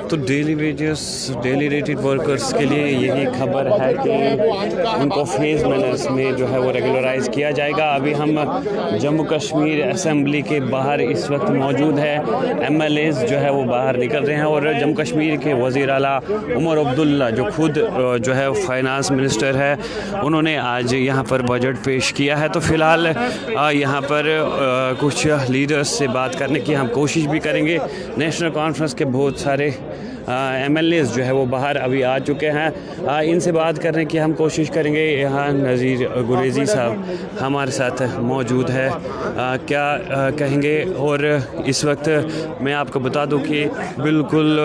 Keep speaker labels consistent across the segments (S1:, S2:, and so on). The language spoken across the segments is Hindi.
S1: तो daily wages, daily rated workers के लिए यही खबर है कि उनको फेज़ मैनर्स में जो है वो रेगुलराइज़ किया जाएगा। अभी हम जम्मू कश्मीर असेंबली के बाहर इस वक्त मौजूद है। MLAs जो है वो बाहर निकल रहे हैं और जम्मू कश्मीर के वज़ीर आला उमर अब्दुल्ला जो खुद जो है फाइनेंस मिनिस्टर है, उन्होंने आज यहाँ पर बजट पेश किया है। तो फ़िलहाल यहाँ पर कुछ लीडर्स से बात करने की हम कोशिश भी करेंगे। नेशनल कॉन्फ्रेंस के बहुत सारे MLAs जो है वो बाहर अभी आ चुके हैं, इनसे बात करने की हम कोशिश करेंगे। यहाँ नज़ीर गुरेज़ी साहब हमारे साथ मौजूद है, क्या कहेंगे। और इस वक्त मैं आपको बता दूं कि बिल्कुल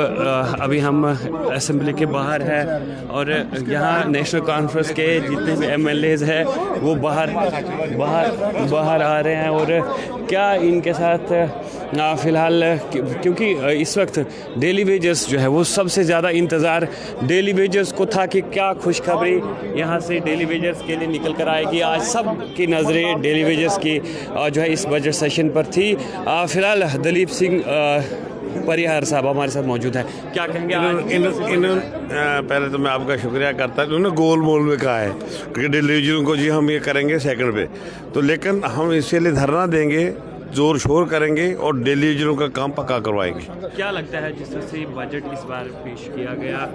S1: अभी हम असेंबली के बाहर हैं और यहाँ नेशनल कॉन्फ्रेंस के जितने भी MLAs हैं वो बाहर आ रहे हैं। और क्या इनके साथ फ़िलहाल, क्योंकि इस वक्त डेली वेजेस जो है वो सबसे ज़्यादा इंतज़ार डेली वेजेस को था कि क्या खुशखबरी यहाँ से डेली वेजेस के लिए निकल कर आएगी। आज सब की नज़रें डेली वेजेस की जो है इस बजट सेशन पर थी। फ़िलहाल दलीप सिंह परिहार साहब हमारे साथ मौजूद है, क्या कहेंगे?
S2: पहले तो मैं आपका शुक्रिया करता हूँ। उन्होंने गोल मोल में कहा है कि डेली वेजों को जी हम ये करेंगे सेकंड पे, तो लेकिन हम इसके लिए धरना देंगे, जोर शोर करेंगे और डेली वेजों का काम पक्का करवाएंगे।
S1: क्या लगता है जिस तरह से बजट इस बार पेश किया गया,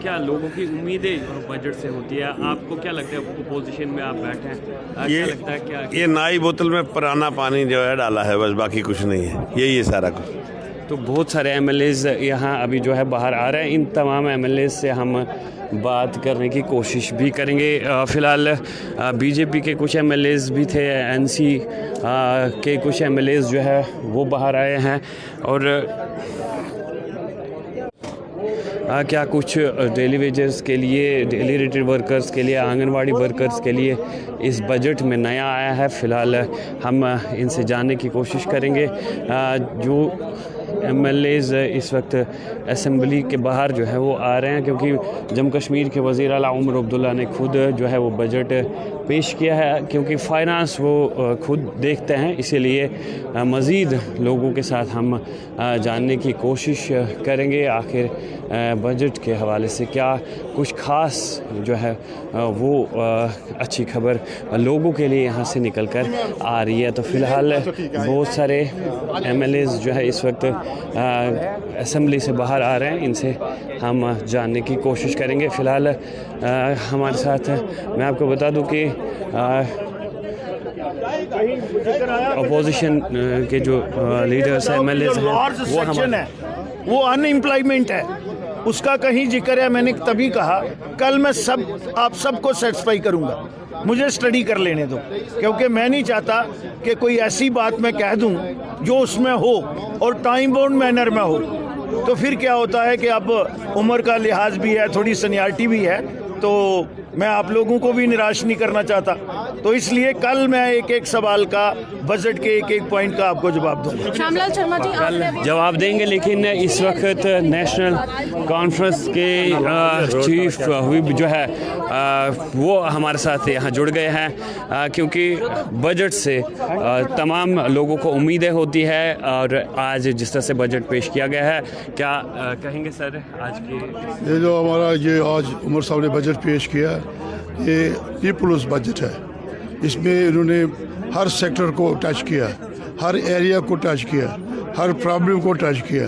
S1: क्या लोगों की उम्मीदें बजट से होती है? आपको क्या लगता है, अपोजिशन में आप बैठे हैं, क्या लगता है क्या
S2: ये नई बोतल में पुराना पानी जो है डाला है, बस बाकी कुछ नहीं है, यही है सारा कुछ।
S1: तो बहुत सारे MLAs यहाँ अभी जो है बाहर आ रहे हैं। इन तमाम MLAs से हम बात करने की कोशिश भी करेंगे। फ़िलहाल BJP के कुछ MLAs भी थे, NC के कुछ MLAs जो है वो बाहर आए हैं। और क्या कुछ डेली वेजर्स के लिए, डेली रेटेड वर्कर्स के लिए, आंगनवाड़ी वर्कर्स के लिए इस बजट में नया आया है, फ़िलहाल हम इनसे जानने की कोशिश करेंगे। जो MLAs इस वक्त असेंबली के बाहर जो है वो आ रहे हैं, क्योंकि जम्मू कश्मीर के वज़ीर आला उमर अब्दुल्ला ने खुद जो है वो बजट पेश किया है। क्योंकि फ़ाइनेंस वो खुद देखते हैं, इसीलिए मज़ीद लोगों के साथ हम जानने की कोशिश करेंगे आखिर बजट के हवाले से क्या कुछ ख़ास जो है वो अच्छी खबर लोगों के लिए यहाँ से निकल कर आ रही है। तो फ़िलहाल बहुत सारे MLAs जो है इस वक्त असेंबली से बाहर आ रहे हैं, इनसे हम जानने की कोशिश करेंगे। फ़िलहाल हमारे साथ मैं आपको बता दूं कि अपोजिशन के जो लीडर्स हैं, MLAs हैं,
S3: वो अनएम्प्लॉयमेंट है, उसका कहीं जिक्र है। मैंने तभी कहा कल मैं आप सबको सेटिस्फाई करूंगा, मुझे स्टडी कर लेने दो, क्योंकि मैं नहीं चाहता कि कोई ऐसी बात मैं कह दूं जो उसमें हो और टाइम बाउंड मैनर में हो। तो फिर क्या होता है कि अब उम्र का लिहाज भी है, थोड़ी सीनियरिटी भी है, तो मैं आप लोगों को भी निराश नहीं करना चाहता। तो इसलिए कल मैं एक एक सवाल का, बजट के एक एक पॉइंट का आपको जवाब दूंगा।
S4: श्यामलाल शर्मा जी
S1: कल जवाब देंगे, लेकिन इस वक्त नेशनल कॉन्फ्रेंस के चीफ व्हिप जो है वो हमारे साथ यहाँ जुड़ गए हैं, क्योंकि बजट से तमाम लोगों को उम्मीदें होती है। और आज जिस तरह से बजट पेश किया गया है, क्या कहेंगे सर आज के?
S5: ये जो हमारा ये आज उमर साहब ने बजट पेश किया, ये पीपल्स बजट है। इसमें इन्होंने हर सेक्टर को टच किया, हर एरिया को टच किया, हर प्रॉब्लम को टच किया।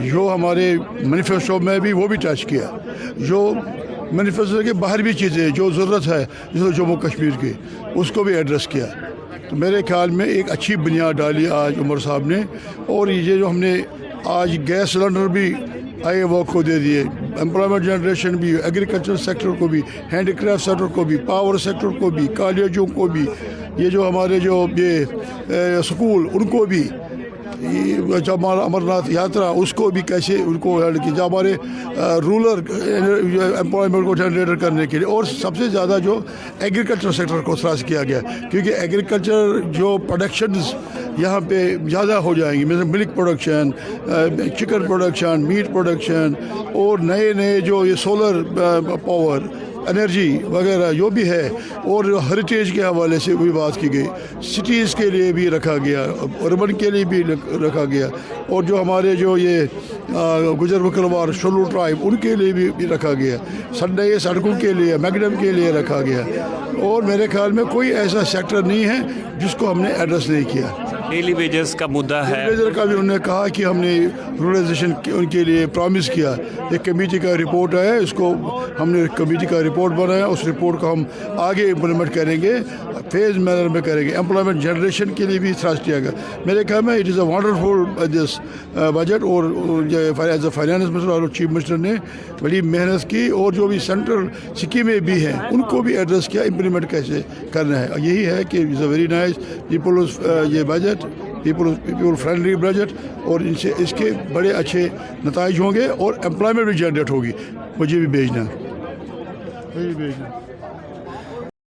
S5: जो हमारे मैनिफेस्टो में भी वो भी टच किया, जो मैनिफेस्टो के बाहर भी चीज़ें जो ज़रूरत है जैसे जम्मू कश्मीर की, उसको भी एड्रेस किया। तो मेरे ख्याल में एक अच्छी बुनियाद डाली आज उमर साहब ने। और ये जो हमने आज गैस सिलेंडर भी आए वो को दे दिए, एम्प्लॉयमेंट जनरेशन भी, एग्रीकल्चर सेक्टर को भी, हैंडीक्राफ्ट सेक्टर को भी, पावर सेक्टर को भी, कॉलेजों को भी, ये जो हमारे जो ये स्कूल उनको भी, जब हमारा अमरनाथ यात्रा उसको भी कैसे उनको हेल्ड की, जब हमारे रूरल एम्प्लॉयमेंट को जनरेट करने के लिए। और सबसे ज़्यादा जो एग्रीकल्चर सेक्टर को थ्रस्ट किया गया, क्योंकि एग्रीकल्चर जो प्रोडक्शन यहाँ पे ज़्यादा हो जाएंगी, मतलब milk production, chicken production, meat production और नए नए जो ये सोलर पावर एनर्जी वगैरह जो भी है, और हेरिटेज के हवाले से भी बात की गई। सिटीज़ के लिए भी रखा गया, अर्बन के लिए भी रखा गया, और जो हमारे जो ये गुजर बकरवार शोलू ट्राइब उनके लिए भी रखा गया। नए सड़कों के लिए, मैगडम के लिए रखा गया। और मेरे ख्याल में कोई ऐसा सेक्टर नहीं है जिसको हमने एड्रेस नहीं किया।
S1: डेली वेजेस का मुद्दा है,
S5: वेजर का भी उन्होंने कहा कि हमने रूरलाइजेशन उनके लिए प्रॉमिस किया। एक कमेटी का रिपोर्ट है, इसको हमने कमेटी का रिपोर्ट बनाया, उस रिपोर्ट को हम आगे इम्प्लीमेंट करेंगे, फेज मैनर में करेंगे। एम्प्लॉयमेंट जनरेशन के लिए भी थ्रस्ट किया गया। मेरे ख्याल में it is a wonderful this budget, और एज अ फाइनेंस मिनिस्टर और चीफ मिनिस्टर ने बड़ी मेहनत की, और जो भी सेंट्रल स्कीमें भी हैं उनको भी एड्रेस किया, इम्प्लीमेंट कैसे करना है। यही है कि is a very nice peoples ये बजट, पीपल फ्रेंडली बजट, और इनसे इसके बड़े अच्छे नताइज होंगे और एम्प्लॉयमेंट भी जनरेट होगी। मुझे भी भेजना।